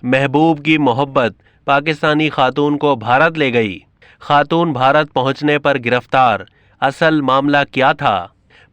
महबूब की मोहब्बत पाकिस्तानी खातून को भारत ले गई। खातून भारत पहुंचने पर गिरफ्तार। असल मामला क्या था?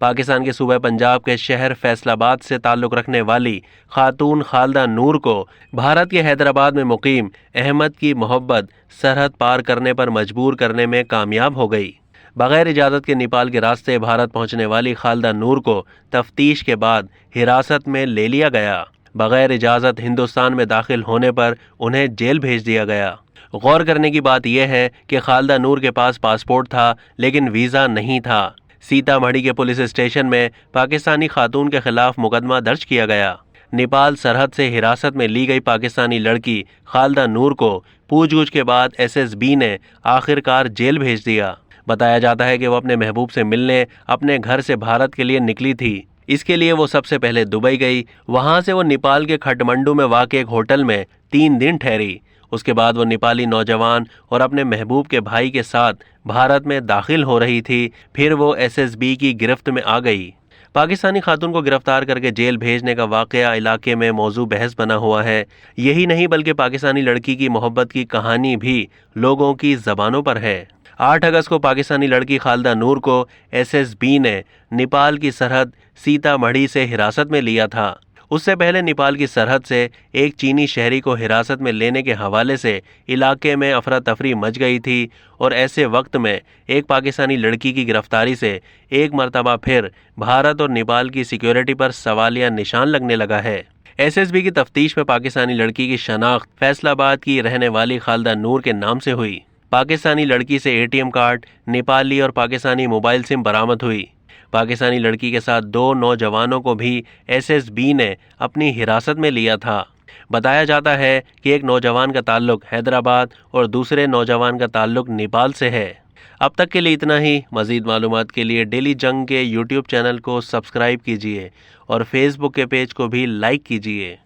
पाकिस्तान के सूबे पंजाब के शहर फैसलाबाद से ताल्लुक़ रखने वाली खातून खालदा नूर को भारत के हैदराबाद में मुकीम अहमद की मोहब्बत सरहद पार करने पर मजबूर करने में कामयाब हो गई। बग़ैर इजाज़त के नेपाल के रास्ते भारत पहुंचने वाली खालदा नूर को तफ्तीश के बाद हिरासत में ले लिया गया। बग़ैर इजाज़त हिंदुस्तान में दाखिल होने पर उन्हें जेल भेज दिया गया। गौर करने की बात यह है कि खालदा नूर के पास पासपोर्ट था लेकिन वीज़ा नहीं था। सीतामढ़ी के पुलिस स्टेशन में पाकिस्तानी खातून के खिलाफ मुकदमा दर्ज किया गया। नेपाल सरहद से हिरासत में ली गई पाकिस्तानी लड़की खालदा नूर को पूछगछ के बाद एसएसबी ने आखिरकार जेल भेज दिया। बताया जाता है कि वो अपने महबूब से मिलने अपने घर से भारत के लिए निकली थी। इसके लिए वो सबसे पहले दुबई गई। वहां से वो नेपाल के खटमंडू में वाक़ एक होटल में 3 दिन ठहरी। उसके बाद वो नेपाली नौजवान और अपने महबूब के भाई के साथ भारत में दाखिल हो रही थी। फिर वो एसएसबी की गिरफ्त में आ गई। पाकिस्तानी खातून को गिरफ्तार करके जेल भेजने का वाक़या इलाके में मौजू बहस बना हुआ है। यही नहीं बल्कि पाकिस्तानी लड़की की मोहब्बत की कहानी भी लोगों की ज़बानों पर है। 8 अगस्त को पाकिस्तानी लड़की खालदा नूर को एसएसबी ने नेपाल की सरहद सीतामढ़ी से हिरासत में लिया था। उससे पहले नेपाल की सरहद से एक चीनी शहरी को हिरासत में लेने के हवाले से इलाके में अफरा तफरी मच गई थी और ऐसे वक्त में एक पाकिस्तानी लड़की की गिरफ्तारी से एक मरतबा फिर भारत और नेपाल की सिक्योरिटी पर सवालिया निशान लगने लगा है। एसएसबी की तफ्तीश में पाकिस्तानी लड़की की शनाख्त फैसलाबाद की रहने वाली खालदा नूर के नाम से हुई। पाकिस्तानी लड़की से एटीएम कार्ड, नेपाली और पाकिस्तानी मोबाइल सिम बरामद हुई। पाकिस्तानी लड़की के साथ 2 नौजवानों को भी एसएसबी ने अपनी हिरासत में लिया था। बताया जाता है कि एक नौजवान का ताल्लुक हैदराबाद और दूसरे नौजवान का ताल्लुक नेपाल से है। अब तक के लिए इतना ही। मज़ीद मालूमात के लिए डेली जंग के यूट्यूब चैनल को सब्सक्राइब कीजिए और फेसबुक के पेज को भी लाइक कीजिए।